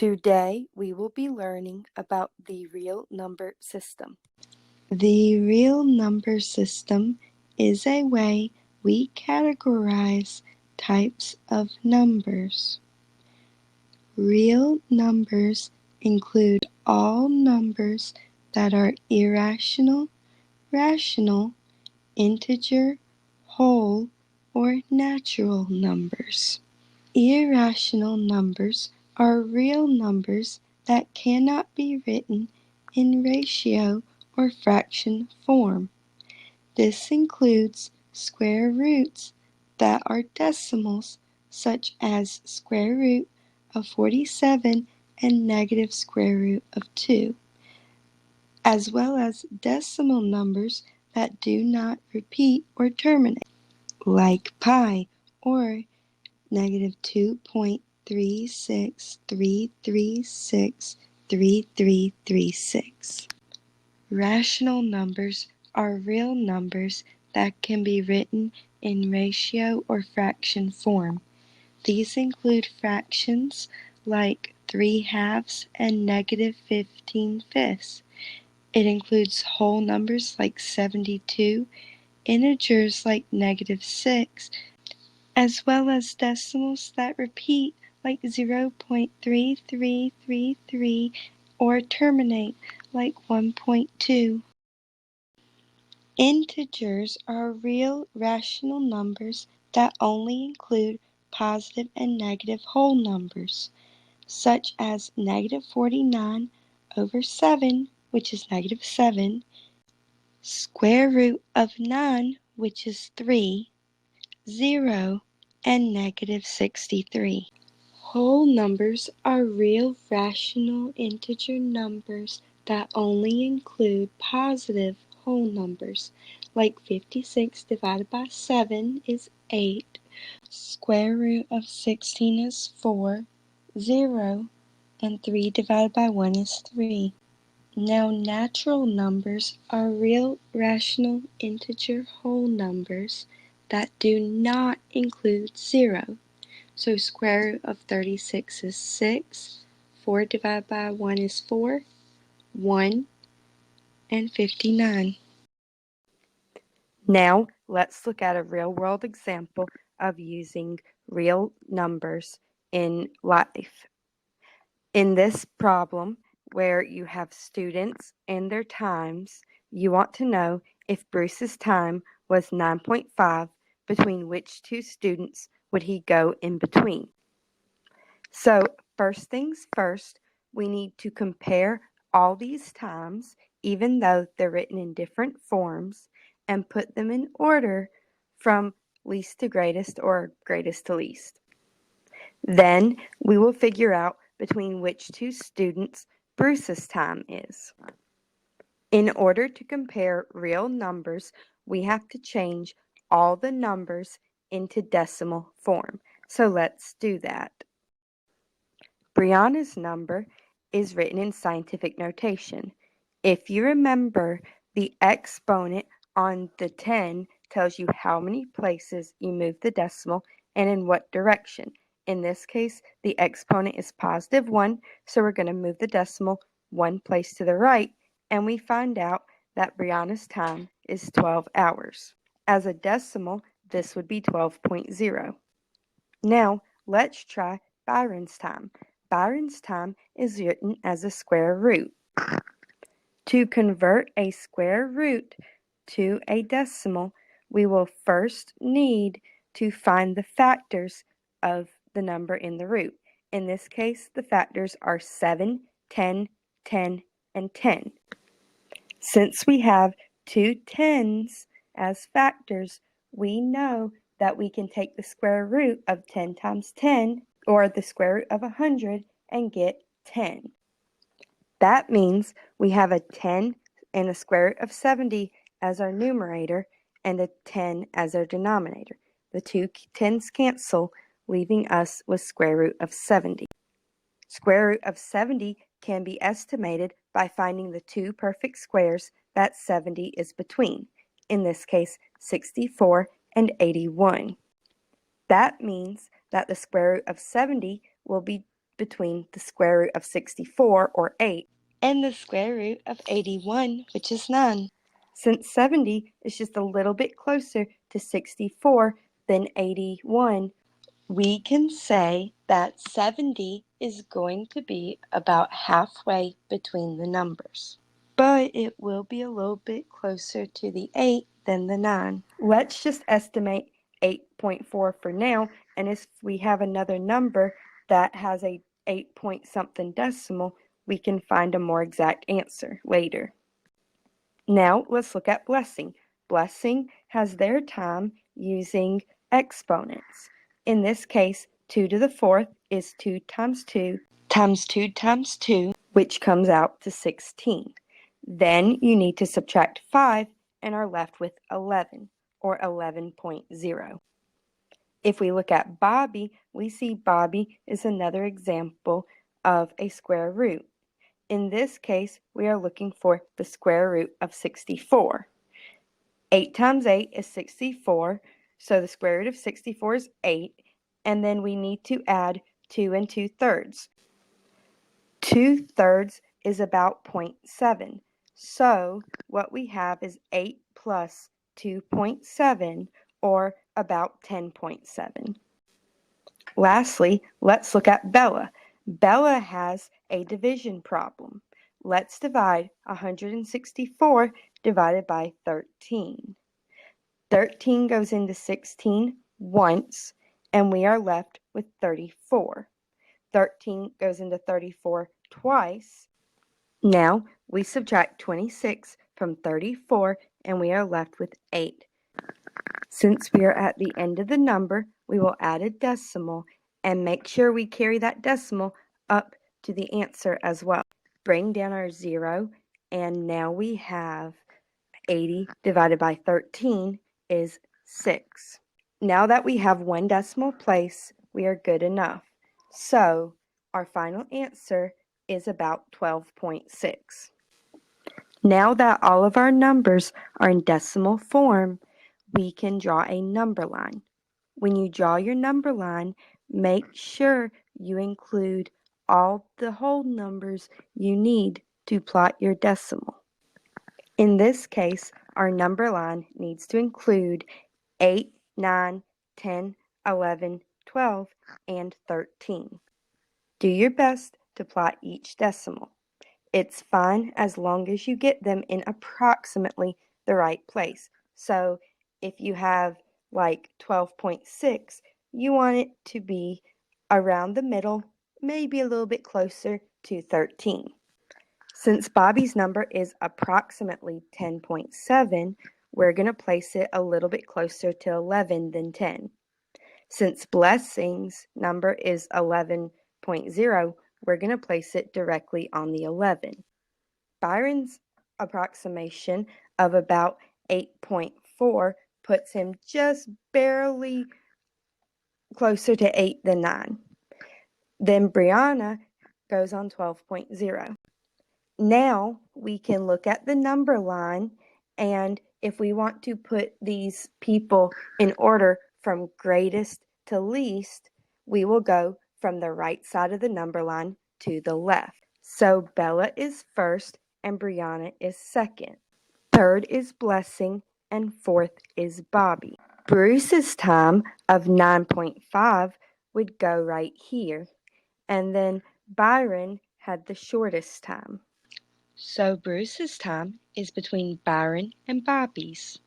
Today we will be learning about the real number system. The real number system is a way we categorize types of numbers. Real numbers include all numbers that are irrational, rational, integer, whole, or natural numbers. Irrational numbers are real numbers that cannot be written in ratio or fraction form. This includes square roots that are decimals, such as square root of 47 and negative square root of 2, as well as decimal numbers that do not repeat or terminate, like pi or negative 2.363363336. Rational numbers are real numbers that can be written in ratio or fraction form. These include fractions like 3/2 and negative 15/5. It includes whole numbers like 72, integers like negative 6, as well as decimals that repeat like 0.3333 or terminate like 1.2. Integers are real rational numbers that only include positive and negative whole numbers, such as negative 49 over 7, which is negative 7, square root of 9, which is 3, 0, and negative 63. Whole numbers are real rational integer numbers that only include positive whole numbers, like 56 divided by 7 is 8, square root of 16 is 4, 0, and 3 divided by 1 is 3. Now, natural numbers are real rational integer whole numbers that do not include 0. So square root of 36 is 6, 4 divided by 1 is 4, 1, and 59. Now let's look at a real-world example of using real numbers in life. In this problem, where you have students and their times, you want to know if Bruce's time was 9.5, between which two students would he go in between? So first things first, we need to compare all these times, even though they're written in different forms, and put them in order from least to greatest or greatest to least. Then we will figure out between which two students Bruce's time is. In order to compare real numbers, we have to change all the numbers into decimal form. So let's do that. Brianna's number is written in scientific notation. If you remember, the exponent on the 10 tells you how many places you move the decimal and in what direction. In this case, the exponent is positive 1, so we're going to move the decimal 1 place to the right, and we find out that Brianna's time is 12 hours. As a decimal, this would be 12.0. Now, let's try Byron's time. Byron's time is written as a square root. To convert a square root to a decimal, we will first need to find the factors of the number in the root. In this case, the factors are 7, 10, 10, and 10. Since we have two 10s as factors, we know that we can take the square root of 10 times 10, or the square root of 100, and get 10. That means we have a 10 and the square root of 70 as our numerator and a 10 as our denominator. The two 10s cancel, leaving us with square root of 70. Square root of 70 can be estimated by finding the two perfect squares that 70 is between, in this case 64 and 81. That means that the square root of 70 will be between the square root of 64, or 8, and the square root of 81, which is 9. Since 70 is just a little bit closer to 64 than 81, we can say that 70 is going to be about halfway between the numbers. But it will be a little bit closer to the 8 than the 9. Let's just estimate 8.4 for now, and if we have another number that has a 8 point something decimal, we can find a more exact answer later. Now let's look at blessing. Blessing has their time using exponents. In this case, 2 to the 4th is 2 times 2 times 2 times 2, which comes out to 16. Then you need to subtract 5 and are left with 11, or 11.0. If we look at Bobby, we see Bobby is another example of a square root. In this case, we are looking for the square root of 64. 8 times 8 is 64, so the square root of 64 is 8, and then we need to add 2 and 2/3. 2/3 is about 0.7, so what we have is 8 plus 2.7, or about 10.7. Lastly, let's look at Bella. Bella has a division problem. Let's divide 164 divided by 13. 13 goes into 16 once, and we are left with 34. 13 goes into 34 twice. Now we subtract 26 from 34, and we are left with 8. Since we are at the end of the number, we will add a decimal and make sure we carry that decimal up to the answer as well. Bring down our 0, and now we have 80 divided by 13 is 6. Now that we have one decimal place, we are good enough. So our final answer is about 12.6. Now that all of our numbers are in decimal form, we can draw a number line. When you draw your number line, make sure you include all the whole numbers you need to plot your decimal. In this case, our number line needs to include 8, 9, 10, 11, 12, and 13. Do your best to plot each decimal. It's fine as long as you get them in approximately the right place. So if you have like 12.6, you want it to be around the middle, maybe a little bit closer to 13. Since Bobby's number is approximately 10.7, we're going to place it a little bit closer to 11 than 10. Since Blessing's number is 11.0, we're going to place it directly on the 11. Byron's approximation of about 8.4 puts him just barely closer to 8 than 9. Then Brianna goes on 12.0. Now we can look at the number line, and if we want to put these people in order from greatest to least, we will go from the right side of the number line to the left. So Bella is first and Brianna is second. Third is Blessing and fourth is Bobby. Bruce's time of 9.5 would go right here, and then Byron had the shortest time. So Bruce's time is between Byron and Bobby's.